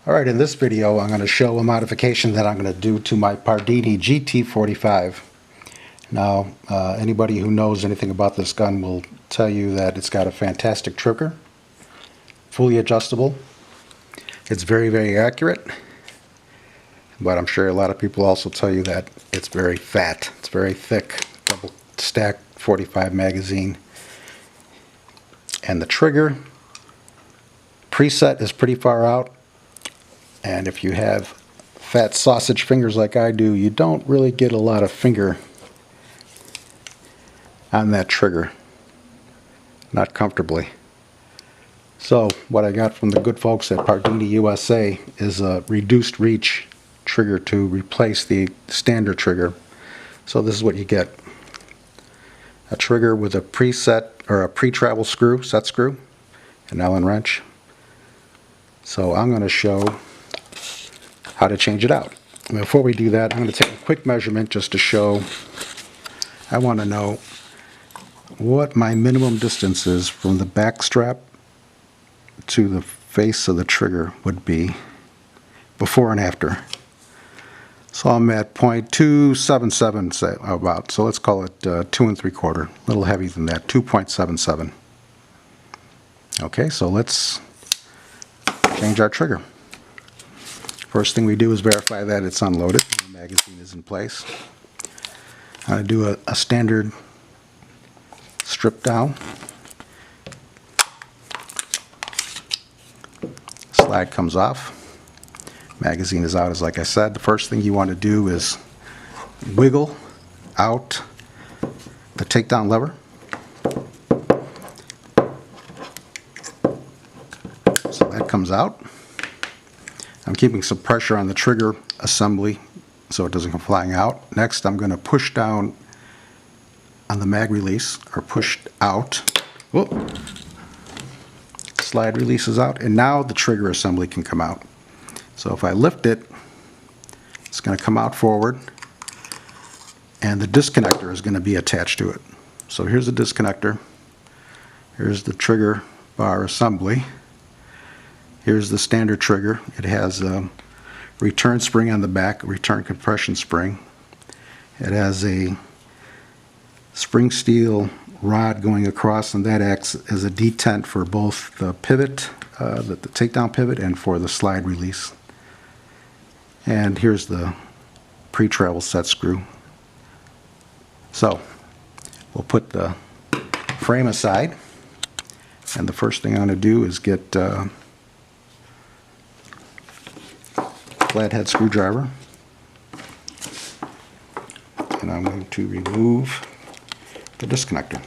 Alright, in this video I'm going to show a modification that I'm going to do to my Pardini GT45. Now, anybody who knows anything about this gun will tell you that it's got a fantastic trigger, fully adjustable. It's very, very accurate, but I'm sure a lot of people also tell you that it's very fat. It's very thick, double stack 45 magazine. And the trigger preset is pretty far out. And if you have fat sausage fingers like I do, you don't really get a lot of finger on that trigger. Not comfortably. So what I got from the good folks at Pardini USA is a reduced reach trigger to replace the standard trigger. So this is what you get. A trigger with a preset or a pre-travel screw, set screw, an Allen wrench. So I'm going to show how to change it out. Before we do that, I'm going to take a quick measurement just to show. I want to know what my minimum distance is from the back strap to the face of the trigger would be before and after. So I'm at 0.277 say about, so let's call it 2 3/4, a little heavier than that, 2.77. Okay, so let's change our trigger. First thing we do is verify that it's unloaded, the magazine is in place. I'm going to do a standard strip down. Slide comes off. Magazine is out, as like I said. The first thing you want to do is wiggle out the takedown lever. So that comes out. I'm keeping some pressure on the trigger assembly so it doesn't come flying out. Next, I'm going to push down on the mag release, or push out. Whoop. Slide releases out, and now the trigger assembly can come out. So if I lift it, it's going to come out forward, and the disconnector is going to be attached to it. So here's the disconnector. Here's the trigger bar assembly. Here's the standard trigger. It has a return spring on the back, a return compression spring. It has a spring steel rod going across, and that acts as a detent for both the pivot, the takedown pivot, and for the slide release. And here's the pre-travel set screw. So we'll put the frame aside, and the first thing I'm going to do is get flathead screwdriver, and I'm going to remove the disconnector.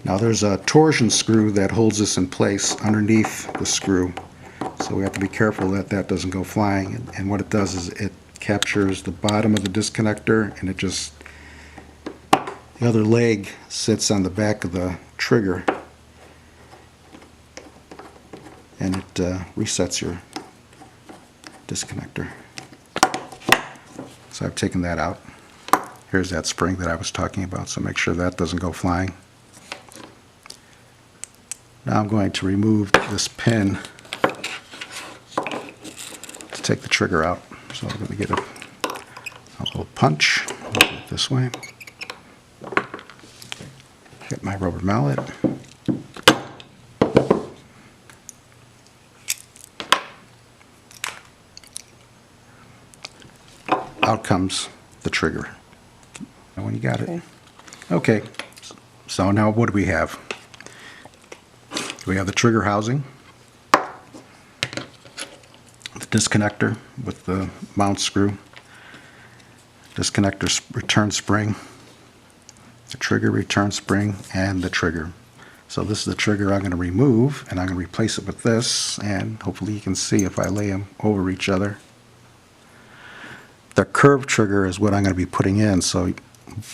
Now there's a torsion screw that holds this in place underneath the screw, so we have to be careful that that doesn't go flying. And what it does is it captures the bottom of the disconnector, and it just, the other leg sits on the back of the trigger, and it resets your disconnector. So I've taken that out. Here's that spring that I was talking about, so make sure that doesn't go flying. Now I'm going to remove this pin to take the trigger out. So I'm going to get a little punch, do it this way. Get my rubber mallet. Out comes the trigger. When you got it. Okay, so now what do we have? We have the trigger housing, the disconnector with the mount screw, disconnector return spring, the trigger return spring, and the trigger. So this is the trigger I'm going to remove, and I'm going to replace it with this, and hopefully you can see if I lay them over each other. The curved trigger is what I'm going to be putting in, so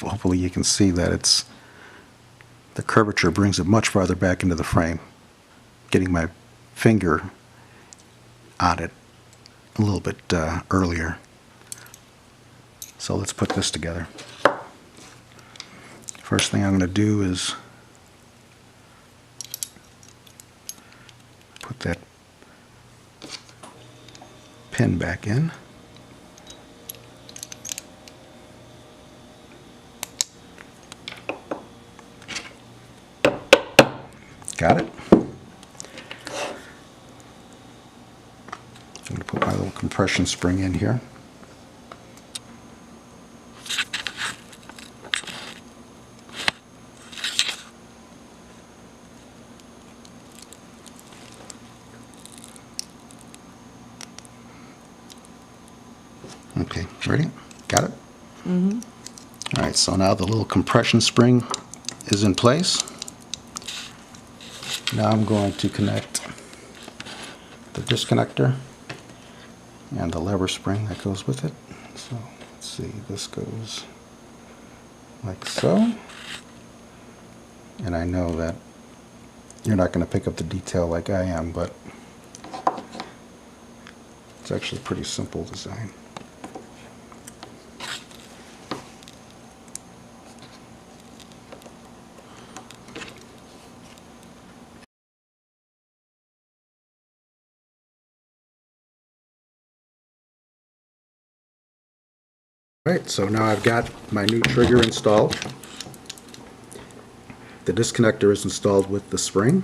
hopefully you can see that it's the curvature brings it much farther back into the frame, getting my finger on it a little bit earlier. So let's put this together. First thing I'm going to do is put that pin back in. Got it. I'm going to put my little compression spring in here. Okay, ready? Got it? Mm-hmm. All right, so now the little compression spring is in place. Now I'm going to connect the disconnector and the lever spring that goes with it. So let's see, this goes like so. And I know that you're not going to pick up the detail like I am, but it's actually a pretty simple design. Right, so now I've got my new trigger installed. The disconnector is installed with the spring.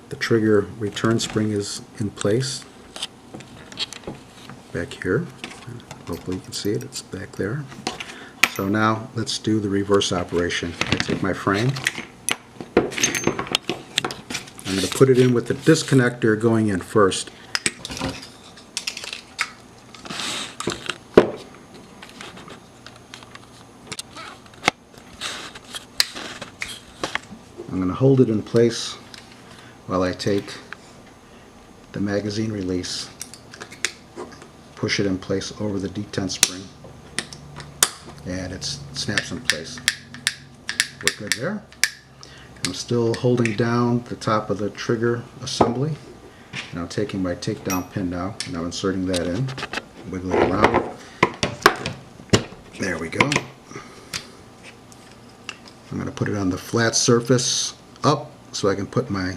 The trigger return spring is in place back here. Hopefully you can see it, it's back there. So now let's do the reverse operation. I take my frame. I'm going to put it in with the disconnector going in first. I'm going to hold it in place while I take the magazine release, push it in place over the detent spring, and it snaps in place. We're good there. I'm still holding down the top of the trigger assembly, and I'm taking my takedown pin now, and I'm inserting that in, wiggling it around. There we go. I'm going to put it on the flat surface up so I can put my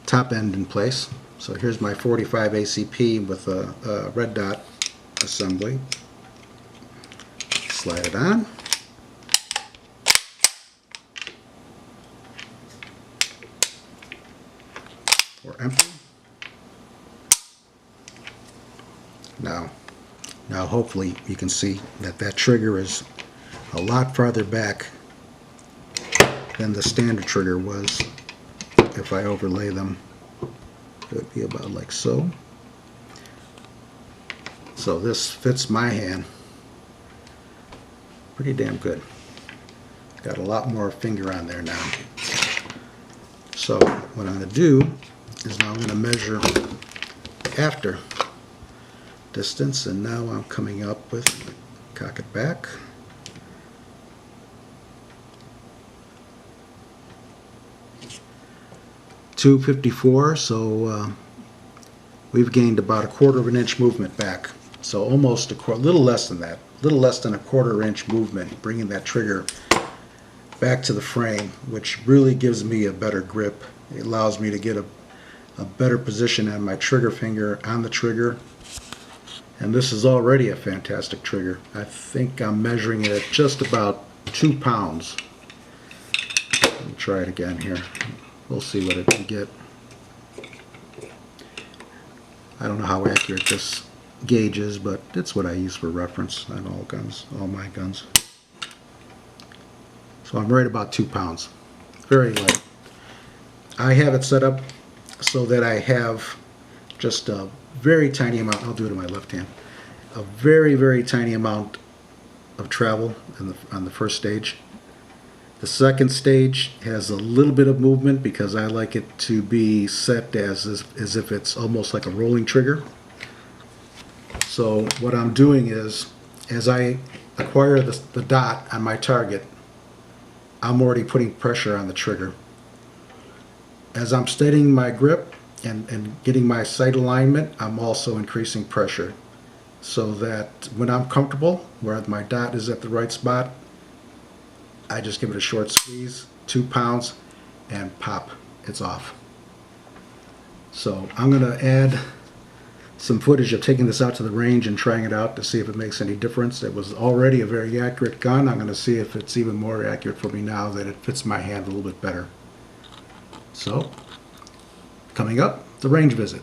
top end in place. So here's my 45 ACP with a red dot assembly. Slide it on. Or empty. Now hopefully you can see that that trigger is a lot farther back than the standard trigger was. If I overlay them, it would be about like so. So this fits my hand pretty damn good. Got a lot more finger on there now. So what I'm going to do is now I'm going to measure after distance, and now I'm coming up with, cock it back. .254, so we've gained about 1/4 of an inch movement back. So almost a little less than that, little less than a 1/4 inch movement, bringing that trigger back to the frame, which really gives me a better grip. It allows me to get a better position on my trigger finger on the trigger. And this is already a fantastic trigger. I think I'm measuring it at just about 2 pounds. Let me try it again here. We'll see what it can get. I don't know how accurate this gauge is, but it's what I use for reference on all guns, all my guns. So I'm right about 2 pounds. Very light. I have it set up so that I have just a very tiny amount, I'll do it in my left hand, a very, very tiny amount of travel on the first stage. The second stage has a little bit of movement because I like it to be set as if it's almost like a rolling trigger. So what I'm doing is, as I acquire the dot on my target, I'm already putting pressure on the trigger. As I'm steadying my grip and getting my sight alignment, I'm also increasing pressure so that when I'm comfortable, where my dot is at the right spot, I just give it a short squeeze, 2 pounds, and pop, it's off. So I'm going to add some footage of taking this out to the range and trying it out to see if it makes any difference. It was already a very accurate gun. I'm going to see if it's even more accurate for me now that it fits my hand a little bit better. So, coming up, the range visit.